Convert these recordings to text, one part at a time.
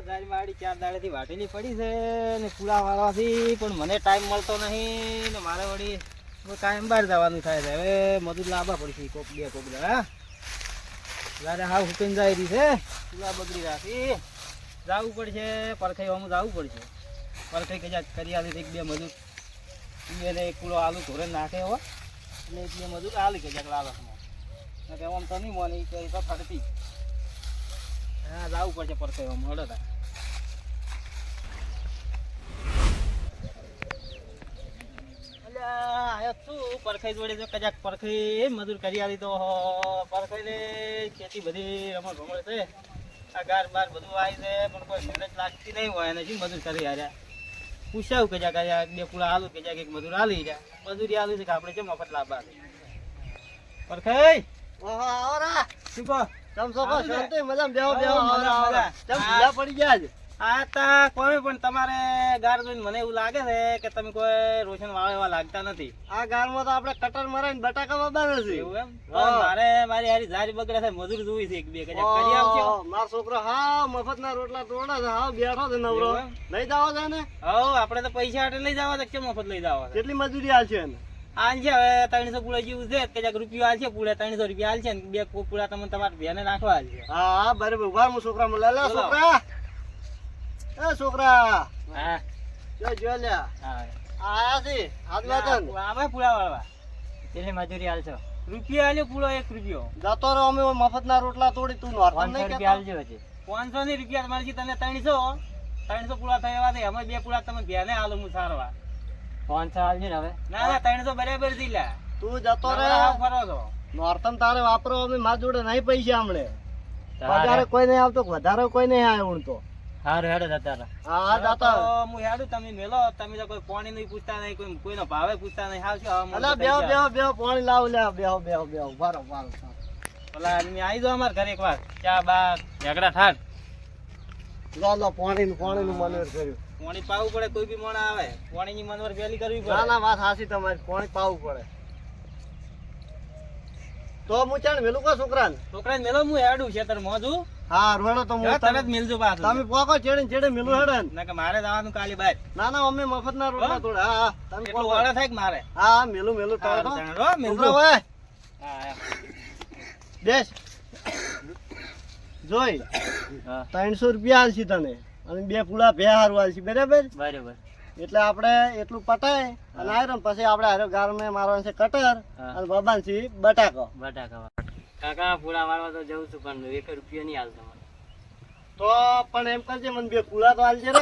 ગાડી મારી 4 દાડેથી વાટેલી પડી છે ને પૂરા વાળવાથી પણ મને ટાઈમ મળતો નહીં ને મારે વળી કાયમ બહાર જવાનું થાય છે. હવે મજૂર લાવવા પડશે કોક બે કોક હા જ્યારે હાવ હુકીને જાય રહી છે પૂરા બગડી રાખી જવું પડશે પરખાઈ અમુક જવું પડશે પરખાઈ કજાક કરી આવી એક બે મજૂર એને એક કિલો આલુ ધોરે નાખે હો એટલે એક બે મજૂર આલી કજાક લાવવામાં કે આમ તો નહીં મોની કે તો થડતી હા જવું પડશે પરખાઈ અમુક હડો તા પરખાઈ જોડે જો કજાક પરખાઈ મજૂર કરી આવી તો પરખાઈ ને ખેતી બધી રમણ ભમણ છે આ ગાર બાર બધું આવી છે પણ કોઈ મહેનત લાગતી નહીં હોય અને શું મજૂર કરી આવ્યા પૂછાવું કે જાક બે પૂરા આલુ કે જાક એક મજૂર આલી જાય મજૂરી આલુ છે કે આપણે છે મફત લાભ આવે પરખાઈ શું કહો પડી ગયા આ તા કોઈ પણ તમારે ગાર જોઈને મને એવું લાગે છે કે તમે કોઈ રોશન વાળા એવા લાગતા નથી. આ ગારમાં તો આપણે કટર મરાઈને બટાકા વાવવાના છે. એવું એમ? મારે મારી હારી જારી બગડે છે મજૂર જોઈ છે એક બે કજાક કરી આવજો. મારો છોકરો હા મફતના રોટલા તોડા છે હા બેઠો છે નવરો લઈ જાવ છે ને. હા આપણે તો પૈસા હાટે લઈ જાવ છે કે મફત લઈ જાવ છે. કેટલી મજૂરી આલશે ને? આલશે હવે 300 પૂળા જેવું છે કજાક રૂપિયો આલશે પૂળે 300 રૂપિયા આલશે ને બે પૂળા તમને તમારે ભેને નાખવા આલશે. હા હા બરાબર ઉભા હું છોકરા મને લે છોકરા એ છોકરા હા જો લે હા આયા છે આજવાતન આવા પૂળા વાળવા કેટલી મજૂરી આલશો? રૂપિયા આલ્યો પૂળો 1 રૂપિયો જતો રહો અમે મફતના રોટલા તોડી તું નોરતા 500 નહીં રૂપિયા કેતો આલજો હજી. 500 ની રૂપિયા મળશે તને 300 પૂળા થયા છે અમે બે પૂળા તમે ભેને આલો હું સારવા 500 આલજો ને હવે. ના ના 300 બરાબર દીલા તું જતો રે ફરો છો નોરતમ તારે વાપરો અમે માર જોડે નહીં પૈસા હમણે તારે. વધારે કોઈ નહીં આવતો વધારે કોઈ નહીં આવ્યો હું તો હારું હેડો જતા રહો. હા જાતા હું હેડું તમે મેલો તમે તો કોઈ પાણી નહીં પૂછતા નહીં કોઈ કોઈનો ભાવે પૂછતા નહીં હાવ શું અલા બેહો બેહો બેહો પાણી લાવ લે બેહો બેહો બેહો વારો વારો ઓલા આદમી આવી જાવ અમાર ઘરે એકવાર ચા બા ઝઘડા ઠાઠ લો લો પાણીનું મનોર કર્યું પાણી પાવું પડે કોઈ બી મોણા આવે પાણીની મનવર વેલી કરવી ના પડે ના વાત હાસી તમારી પાણી પાવું પડે તો હું ચાણ મેલું કો છોકરાને છોકરાને મેલો હું હેડું ખેતર મોજું હા રોડો તો હું તરત મિલજો પાછું તમે પોકો છેડે મેલું હેડે ને ના કે મારે જવાનું કાલે બાર ના ના અમે મફતના રોટલા તોડે હા હા તમે એટલું પોકો વાળા થાય કે મારે હા હા મેલું મેલું હારું તો તાણ રો, મિલજો. છોકરા હોય હા બેસ જોઈ હા 300 રૂપિયા આલશી તને અને બે પૂળા ભે હારું આલશી બરાબર બરાબર. એટલે આપણે એટલું પટાય અને આયરન પછી આપણે હારે ગારમે મારવાનું છે કટર અને બબાન છે બટાકો બટાકા કાકા પૂરા વાળવા તો જઉં છું પણ 1 રૂપિયો નહીં આલતો મને. તો પણ એમ કરજે મને બે પૂળા તો આલજે રે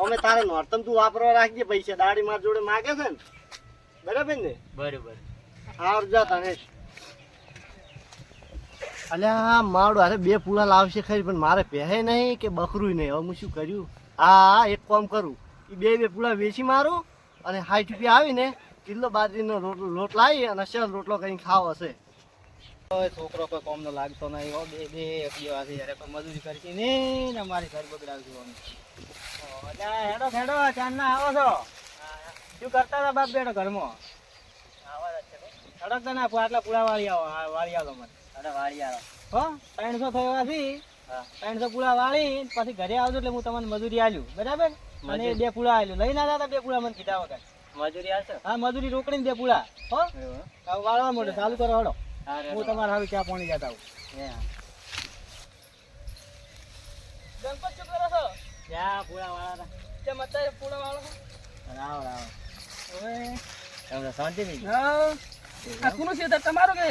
અમે તારે નોરતમ તું વાપરવા રાખજે પૈસા દાડી માર જોડે માગે છે ને બરાબર ને બરાબર. હાર જા તને અલ્યા મારું અરે બે પૂળા લાવશે ખરી પણ મારે પહેરે નહીં કે બકરું નહીં હવે હું શું કર્યું હા એક કામ કરું એ બે પૂળા વેચી મારું અને 60 રૂપિયા આવીને કિલો બાજરીનો લોટ લાવી અને અસલ રોટલો કરીને ખાવ હશે ઓય છોકરો કોઈ કોમ નો લાગતો નહીં હો બે બે એકલીવાથી યારે કોઈ મજૂરી કરતી ને ને મારી ઘર બગડાવજો અલ્યા હેડો હેડો ચાંદના આવો છો શું કરતા હતા બાપ બેટો ઘરમાં સડક તો ના આટલા પૂળા વાળી આવો મને અરે વાળી આવો. હો 300 થવાથી 300 પૂળા વાળી પછી ઘરે આવજો એટલે હું તમને મજૂરી આલ્યું બરાબર મને બે પૂળા આલ્યું લઈ ના જતા બે પૂળા મને કીધા વગર મજૂરી આલશો? હા મજૂરી રોકડીને બે પૂળા હો હવે વાળવા મોટે ચાલુ કરો હડો હારું હું હેડો. તમારે હારું ચા પાણી જતા આવું હે હા. ગણપત શું કરો છો ક્યાં પૂરા વાળા કેમ અત્યારે પૂળા વાળો રાવ રાવ. હવે તમને શાંતિ નહીં? હા આ કોનું છે તમારું કે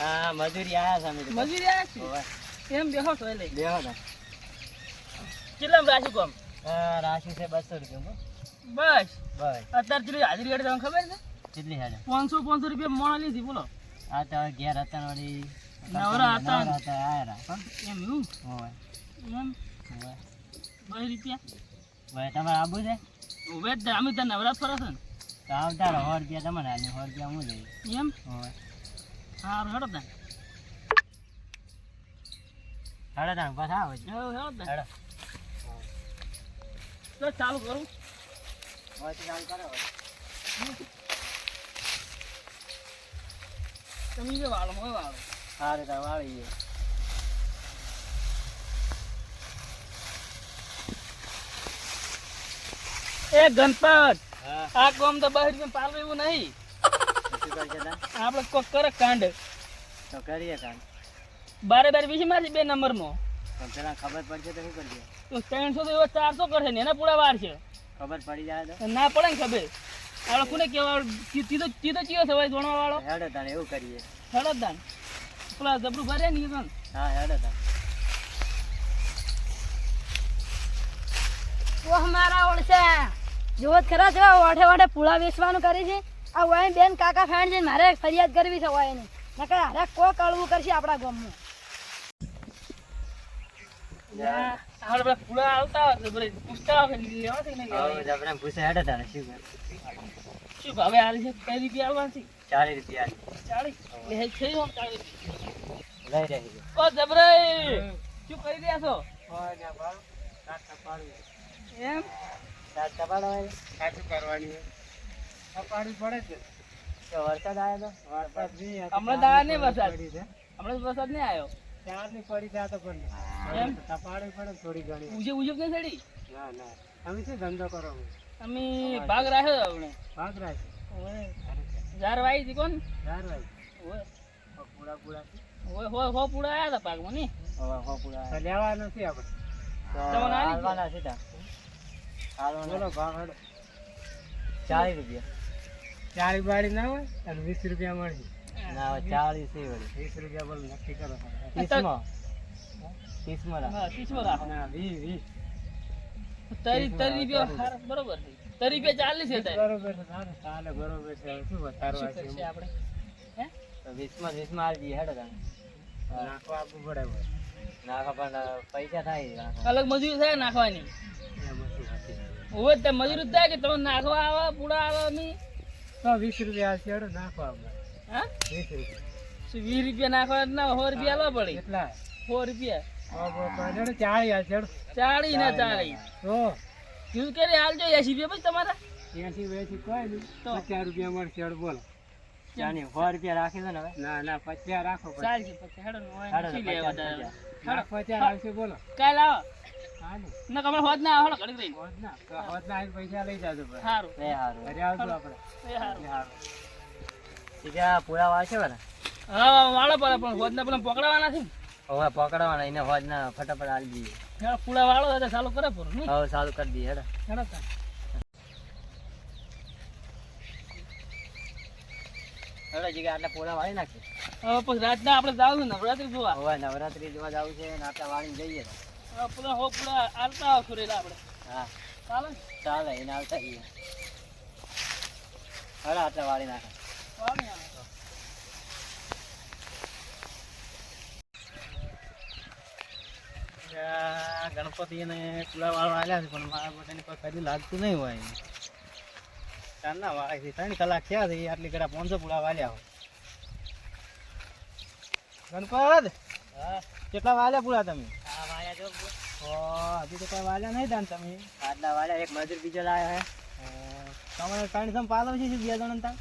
હા મજૂરી આયા છે અમે તો. મજૂરી આવ્યા છે હોવે. એમ બેહો છો એટલે બેહો ને. કેટલામ રાખ્યું કોમ રાશિ છે 200 રૂપિયા. બસ બસ. અત્યારે કેટલી હાજરી હેડે તમને ખબર છે કેટલી હેડે? 500 રૂપિયા મોણા લીધી બોલો આ તો હવે ઘેર હતા ને વળી નવરા હતા. નવરા હતા આયા રા. એમ એવું હોવે. એમ હોવે. 2 રૂપિયા ભાઈ તમારે આબુ છે ઉભે જ અમે ત્યાં નવરા ફરે છે ને તો આવતા રહો 100 રૂપિયા તમારે આલી 100 રૂપિયા હું લઈ. એમ હોવે. સારું હેડો ત્યાં હેડો તાણ પાછા આવે છે. હેડો ત્યાં હેડો. તો ચાલુ કરું હવે તો ચાલુ કરો હવે. તમે જે વાળો હોય વાળો સારું તાર વાળીએ. એ ગણપત હા આ કોમ તો 12 રૂપિયા પાલવે એવું નહીં. શું કરશે તા? આપણે કોક કરે કાંડ તો કરીએ કામ. 12 વીસી મારશે 2 નંબરનો પણ પેલા ખબર પડશે તો શું કરશે? તો 300 તો એવા 400 કરશે ને એના પૂરા વાર છે. ખબર પડી જાય તો ના પડે ને ખબર આપણે કોને કેવા તીધો ચીયો છે ભાઈ જોણવા વાળો હેડો તારે એવું કરીએ. હળદાન પેલા જબરું ભરે ને ઈ હા હેડો તારે. ઓહ મારા ઓળશે જોત ખરા છે વાઠે વાઠે પૂળા વેચવાનું કરે છે. આ વાય બેન કાકા ફેણ છે મારે ફરિયાદ કરવી છે વાય ની નકર હારે કોક અળવું કરશે આપણા ગામમાં. આપણે પેલા પૂળા આવતા હોય છે બરે પૂછતા હોય કે લેવા છે કે નહીં હવે લેવા. જબરાને પૂછે હેડો તારે શું કરે? શું ભાવે આલી છે કઈ રૂપિયા આવવાની 40 રૂપિયા 40 લે છે હો 40 લઈ રહી. ઓ જબરાઈ શું કરી રહ્યા છો એમ સાત ટપાડો હોય તો વરસાદ આવ્યો તો હમણાં દાવા નહીં વરસાદ હમણાં વરસાદ નહીં આવ્યો એમ ઉજે ઉજે નહીં સડી અમે ભાગ રાખ્યો આપણે જાર વાઈ હતી કોણ ઓય ઓય હો પૂડા આયા હતા પાકમાં ની હવે હો પૂરા તો તમને આલી હાલવાના છે તા. હાલવાના. 40 રૂપિયા ના હવે 40 છે વળી 30 માં રાખ. હા 30 રાખો તરી રૂપિયા હારા બરોબર છે તરી રૂપિયા 40 છે તારે શું કરશે આપણે હે તો 20 માં આલી દઈએ હેડો તારે. નાખો પણ પૈસા થાય. અલગ મજૂરી થાય નાખવાની ઓય તે મજૂરી થાય કે તમે નાખવા આવે પૂડા આવે અમે હા 20 રૂપિયા નાખવા ના 100 રૂપિયા આલવા પડે 100 રૂપિયા 40 ના 40 કીધું કે હાલજો 80 રૂપિયા પછી તમારા ચાની 100 રૂપિયા રાખી દો ને હવે. ચાલશે પછી હેડો ને ઓય હેડો નથી તો લેવા 50 તારે. કાલ આવો ના કમળ હોત ના આવો ઘડી રહીને સારું એ હારું. એ સારું સીધા પૂરા વાળશે ને હા વાળો પડે પણ હોદ ના પેલા પકડાવાના છે ને હવે પકડવાના એને હોજ ના ફટાફટ આલી દઈએ. હેડો પૂળા વાળો એટલે ચાલુ કરે પૂરું નહીં હવે ચાલુ કરી દઈએ હેડો. હેડો તાર. હેડો જીગા આટલા પૂરા વાળી નાખીએ. હવે પછી રાતના આપણે જાવ નવરાત્રી જોવા હવે નવરાત્રી જોવા જવું છે ને આટલા વાળી જઈએ. હવે પેલા હો પૂળા આલતા આવો સુરેલા આપણે હા ચાલે ને? ચાલે એને આવતા જઈએ. હેડો આટલા વાળી નાખે. વાળી આવે. ગણપતિ અને પૂરા વાળવા આવ્યા છે પણ મારા બધાને કોઈ કદી લાગતું નહીં હોય ચારના વાળા છે 3 કલાક થયા છે આટલી ઘડા 500 પૂરા વાળ્યા હોય ગણપત હા કેટલા વાળ્યા પૂરા તમે આ વાળ્યા જો હજી તો કઈ વાળ્યા નહીં દાન તમે આટલા વાળ્યા. એક મજૂર બીજો લાવ્યો હે. તમારે 300 પાલવ છે શું 2 જણા તા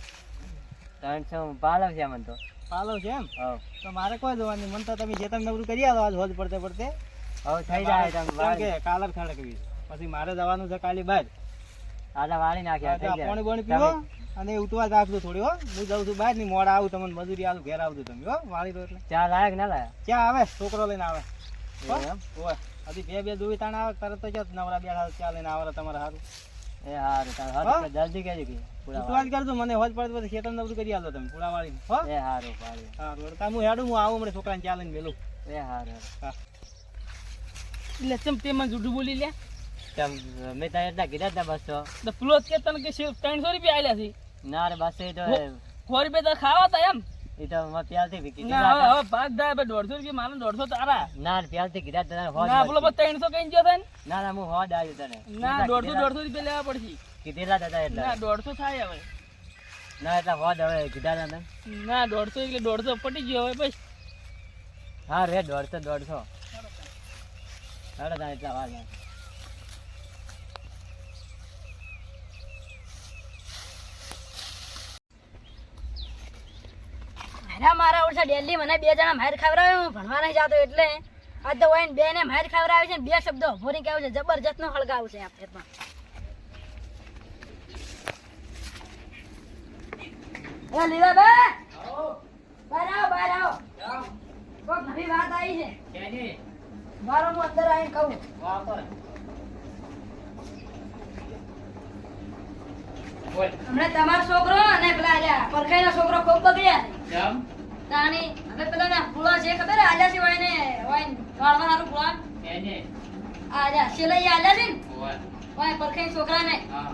300 પાલવ છે મને તો. પાલવ છે એમ હવ તો મારે કોઈ જોવાની મન તો તમે જે તમે નવરું કરી આવો આજ હોજ પડતે પડતે હવે થઈ જાય તમે કેમ વાળી. કે કાલર ખડકવી પછી મારે જવાનું છે કાલી બહાર આટલા વાળી નાખ્યા થઈ જાય. પાણી પાણી પીવો અને ઉઠવા રાખજો થોડી હો હું જાઉં છું બહાર ની મોડા આવું તમને મજૂરી આલું ઘેર આવજો તમે હો વાળી દો એટલે ચા લાયક ના લાયા? ક્યાં આવે છોકરો લઈને આવે હો? એવું એમ? હોય હજી બે જોવી તાણ આવે તરત જ નવરા બેઠા ચા લઈને આવે તમારે સારું એ હારું તાર હા? હદ જલ્દી કહેજો કે પૂરા ઉઠવા જ કરજો મને હોજ પડે પછી ખેતર નવરું કરી આલો તમે પૂરા વાળીને હો એ હારું પાડ્યું. સારું એટલે હું હેડું હું આવું મને છોકરાને ચા લઈને મેલું એ હારું. એટલે ચમ તે મને જુઠું બોલી લે તમ મેં તને એટલા કીધા હતા બસ તો. તો પેલો કે તને કે 300 રૂપિયા આલ્યા છે ના રે બસ એ તો 100 રૂપિયા તારે ખાવા હતા એમ એ તો મેં પ્યાલથી વિકી ના દીધા હવે ભાગ થાય 150 રૂપિયા મારે 150 તારા ના રે પ્યાલથી કીધા તને હોજ ના પેલો મળશે. 300 કઈ ગયો થાય ને ના ના હું હોજ આવ્યું તને ના એટલા 150 રૂપિયા લેવા પડશે કીધેલા હતા ના એટલા 150 થાય હવે ના એટલા હોજ હવે કીધા હતા તને. ના 150 એટલે 150 પટી ગયો હવે બસ હા રે 150 હેડો તાર એટલા વાર ના. અરે મારા ઓળખા ડેલી મને 2 જણા માર ખવડાવે હું ભણવા નહીં જાતો એટલે આજ તો વાઈન 2 ને માર ખવડાવે છે ને 2 શબ્દો ભોરી કેવું છે જબરજસ્ત નો હળગાવ છે આ ફેરમાં અરે લીલાબા બહાર આવો બહાર આવો કોક નવી વાત આવી છે કેની મારો હું અંદર આવીને કહું વાહ તો બોલ હમણાં તમારો છોકરો અને પેલા આલ્યા પરખાઈનો છોકરો ખૂબ બગડ્યા છે કેમ તાણી હવે પેલા ના પુલા છે ખબર આલ્યા છે વાયને વાયન વાળવા હારું પુલા કેની આલ્યા સિલાઈ આલ્યા છે ને ઓય વાય પરખાઈ છોકરાને હા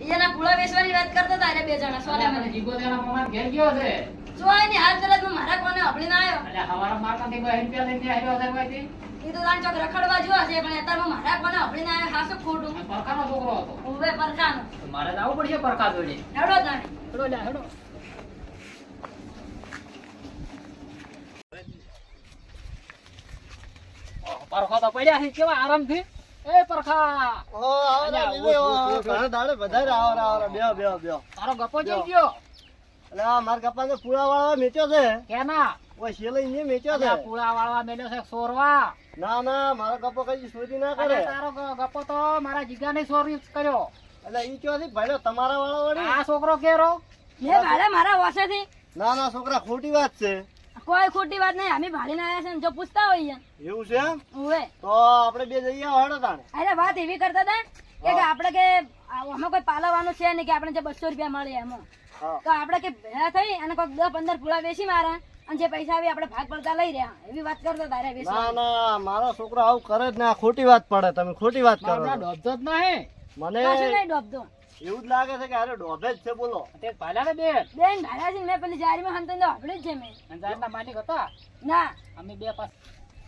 એના પુલા વેચવાની વાત કરતા હતા એટલે બે જણા સોને મને જીગો તેના મામા ઘેર ગયો છે જોવાની હાલ તરત હું મારા કોને અભળીને આવ્યો એટલે હવારા મારમાંથી 2 રૂપિયા લઈને આવ્યો છે ભાઈથી એ તો તાણ ચોક રખડવા જોવા છે પણ અત્યારે મારા કોને અભળીને આવ્યો હાસુ ખોટું પરખાનો છોકરો હતો ઉભે પરખાનો મારે જવું પડશે પરખા જોડે હેડો તાણી હેડો લ્યા હેડો પરખો તો પડ્યા છે કેવા આરામથી એ પરખા ઓ આવરા લીલે ઘણા દાડે વધારે આવરા બેહો બેહો બેહો તારો ગપ્પો જઈ ગયો એટલે આ માર કપાને પૂળા વાળવા મેચ્યો છે કેના ઓય શેલઈ ને મેચ્યો છે અલ્યા પૂળા વાળવા મેલ્યો છે સોરવા ના ના મારો કપો કઈ શોધી ના કરે અરે તારો ગપ્પો તો મારા જીગાને ચોરી કર્યો એટલે ઈ ચોથી ભાઈલો તમારા વાળા વળી આ છોકરો કેરો મેં ભાડે મારા વાસેથી ના ના છોકરા ખોટી વાત છે કોઈ ખોટી વાત નહીં અમે ભાડીને આવ્યા છે ને જો પૂછતા હોઈએ એવું છે એમ ઉવે તો આપણે બે જઈએ હેડો તાણે અરે વાત એવી કરતા હતા કે આપણે કે આમાં કોઈ પાલવવાનું છે નહીં કે આપણે જે 200 રૂપિયા મળે એમાં હા તો આપણે કે ભેળા થઈ અને કોઈક 10-15 પૂળા વેચી મારા અને જે પૈસા આવે આપણે ભાગ પડતા લઈ રહ્યા એવી વાત કરતા હતા અરે ના વેચવા ના મારો છોકરો આવું કરે જ ને આ ખોટી વાત પડે તમે ખોટી વાત કરો છો. ડોબતો જ નહીં મને કશું નહીં ડોબતો એવું જ લાગે છે કે અરે ડોબે જ છે બોલો તે ભાલ્યા ને બેન બેન ભાડા છે ને મેં પેલી જારીમાં હંતન તો આપણી જ છે મેં અંજારના માલિક હતા ના અમે બે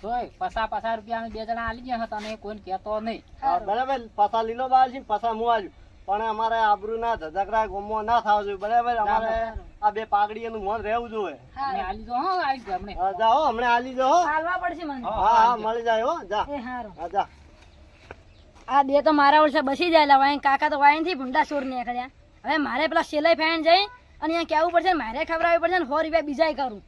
જોઈ 50 રૂપિયા અમે બે જણા આલી ગયા હતા અને કોઈને કહેતો નહીં હા, બરાબર પાછા લીલો બાર છે પાછા હું આવ્યું પણ અમારે આબરૂ ના ધધકરા ગોમો ના થાવ જોઈએ બરાબર અમારે આ બે પાઘડીઓનું મોન રહેવું જોઈએ અમે આલી જો હા આવી ગયા અમને હા, જાઓ હમણાં આલી જો હો. હાલવા પડશે મને હા હા મળી જાય હો જા એ હારું હા જા આ બે તો મારા વર્ષે બસી જાય વાય કાકા તો વાયન થી ભૂંડા સોર નીકળ્યા હવે મારે પેલા સેલાઈ ફેન જઈ અને અહીંયા કેવું પડશે ને મારે ખવડાવવી પડશે ને 100 રૂપિયા બીજાય કરું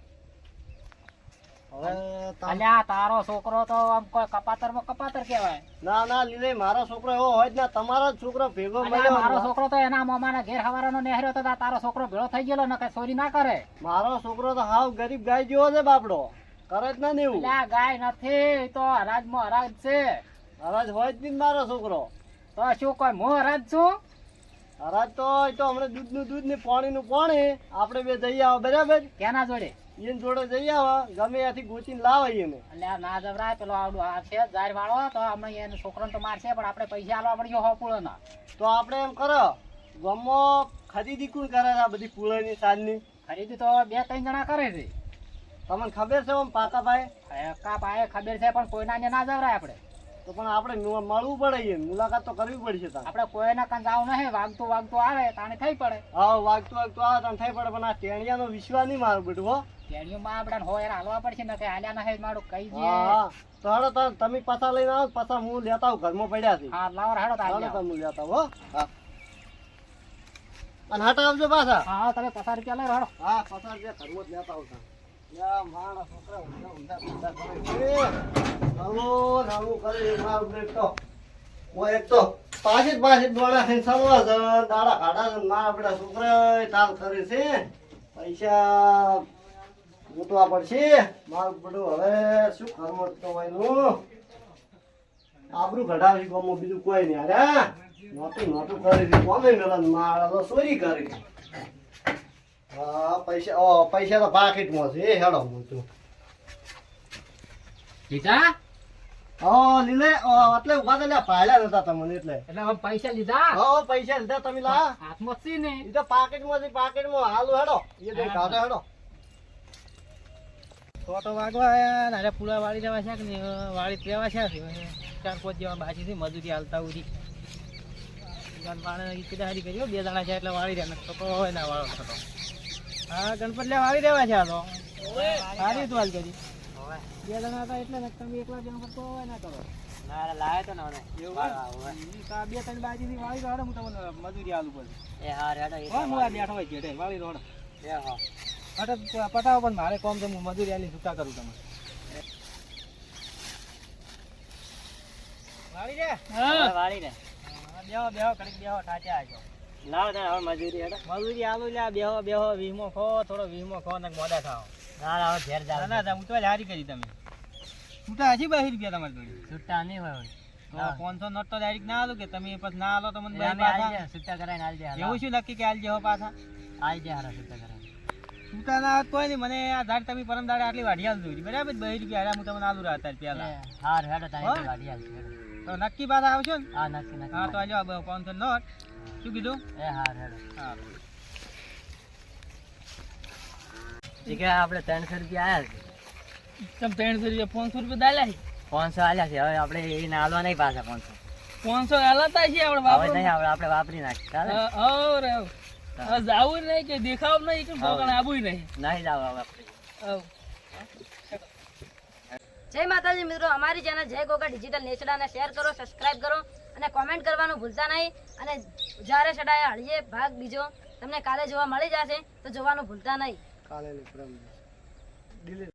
હવે તમ- અલ્યા તારો છોકરો તો આમ કોઈ કપાતરમાં કપાતર કહેવાય ના ના લીલે મારો છોકરો એવો હોય જ ના તમારો જ છોકરો ભેગો અલ્યા મળ્યો મારો છોકરો તો એના મામાના ઘેર હવારાનો નેહર્યો તો તારો છોકરો ભેળો થઈ ગયેલો ને કઈ ચોરી ના કરે મારો છોકરો તો હાવ ગરીબ ગાય જેવો છે બાપડો કરે જ ના ને એવું અલ્યા ગાય નથી ઈ તો હરાજમાં હરાજ છે હરાજ હોય જ નહીં ને મારો છોકરો તો શું કોઈ હું હરાજ છું હરાજ તો એ તો હમણાં દૂધનું દૂધ ને પાણીનું પાણી આપણે બે જઈ આવો બરાબર કેના જોડે એને જોડે જઈ આવો ગમે ત્યાંથી ગોચીને લાવો એને અલ્યા ના જબરાય પેલો આવડું આ છે જાર વાળો તો હમણાં એને છોકરાને તો મારશે પણ આપણે પૈસા આલવા પડશે હો પૂળો ના તો આપણે એમ કરો ગમો ખરીદી કોણ કરે છે આ બધી પૂળાની સાલની ખરીદી તો 2-3 જણા કરે છે તમને ખબર છે આમ પાકા ભાઈ કા પાયે ખબર છે પણ કોઈના ને ના જવરાય આપણે તો પણ આપણે મળવું પડે એને મુલાકાત તો કરવી પડશે તાર આપણે કોઈના કાન જાવ નહીં વાગતું આવે તાણે થઈ પડે હા વાગતું વાગતું આવે તને થઈ પડે પણ આ ટેણિયાનો વિશ્વાસ નહીં મારું બેટું હો તેણીઓમાં આપણે હોય હાલવા પડશે ને કે હાલ્યા ના હે મારું કઈ જે હા તો હેડો તમે પાછા લઈને આવો પાછા હું લેતા આવું ઘરમાં પડ્યા છે હા લાવર હેડો તો હાલો હાલ્યા. તમે લેતા આવો હો હા અને હાટા આવજો પાછા હા તમે 50 રૂપિયા લઈ હેડો હા પાછા જે ઘરમાં જ લેતા આવતા યા મારા છોકરા ઊંધા ઊંધા કરે છે નાનું કરે એ મારું બ્રેક તો હું એક તો પાછી દોડા ખાઈને સલવા છે દાડા કાઢા છે મારા આપણા છોકરા તાલ કરે છે પૈસા ગોતવા પડશે મારું બધું હવે શું કરવું તો એનું આબરું કઢાવી ગમો બીજું કોઈ નહીં અરે નોતું કરી છે કોમે મેલન મારા તો ચોરી કરી હા પૈસા તો પાકીટમાં છે એ હેડો હું તું લીધા હા લીલે એટલે ઉભા તો પાયલા નતા તમને એટલે એટલે હવે પૈસા લીધા હા પૈસા લીધા તમે લા હાથમાં સી ને એ તો પાકીટમાં હાલો હેડો એ દે કાઢો હેડો તો વાગવા આયા ને અરે પૂળા વાળી દેવા છે કે નહીં વાળી દેવા છે 4-5 જેવા બાકી છે મજૂરી હાલતા ઉડી કીધા હારી કર્યો 2 જણા છે એટલે વાળી દે તો હોય ના વાળો થતો હા ગણપત લે વાળી દેવા છે આ તો સારી તો હાલ કરી 2 જણા હતા એટલે તમે એકલા જણ કરતો હોય ના કરો ના લાયા તો ને મને એવું 2-3 બાજીથી વાળી દો હું તમને મજૂરી હાલું પડે એ હા રેડો હું આ બેઠો હોય છે વાળી દો એ હા પટાવો પણ મારે કોમ તો હું મજૂરી આલી છૂટા કરું તમે વાળી દે હા વાળી ને બેહો ઘડીક બેહો ટાચા આવજો લાવો તારે હવે મજૂરી હેડો. મજૂરી આલુ લ્યા, બેહો બેહો વીમો ખો, થોડો વીમો ખો ને મોડા થાવ. ના હવે ઘેર જાવ. ના ના ઉતવા હારી કરી તમે. છૂટા હજી 20 રૂપિયા તમારી જોડે. છૂટા નહીં હોય હવે. તો 500 નોટ તો ડાયરેક્ટ ના આલો કે તમે પછી ના આલો તો મને અમે ભાઈ આલી પાછા જાય, છૂટા કરાઈને આલી જાય. એવું શું નક્કી કે આલજે હો પાછા આલી જાય હારા છૂટા કરાઈને. છૂટા ના આવત કોઈ નહીં. મને આ ધાડ તમે પરમ દાડે આટલી વાઢી આલજો બરાબર. 2 રૂપિયા હારા હું તમને આલુ રહ્યા અત્યારે પેલા. હાર હેડો તારે હો? વાડી આલજો હેડો. તો નક્કી પાછા આવશો ને? હા નક્કી નક્કી. હા તો આલ્યો 500 નોટ. શું કીધું? એ હાર હેડો. હા ઠીક છે આપણે 300 રૂપિયા આયા છે. તમે 300 રૂપિયા 500 રૂપિયા દાલ્યા છે. 500 આલ્યા છે. હવે આપણે એને આલવા નહીં પાછા 500. 500 હાલતા છે આપણે હવે વાપરો. નહીં આપણે વાપરી નાખી ચાલે. હવે જાવું નહીં કે દેખાવ નહીં કે ભોગણ આવું નહીં. નહીં જાવ હવે આપણે. હવ. જય માતાજી મિત્રો, અમારી ચેનલ જય ગોગા ડિજિટલ નેસડાને શેર કરો, સબસ્ક્રાઇબ કરો અને કોમેન્ટ કરવાનું ભૂલતા નહીં. અને જ્યારે સડાયા હળીએ ભાગ બીજો તમને કાલે જોવા મળી જશે તો જોવાનું ભૂલતા નહીં. કાલે નહીં, પરમ દિવસે.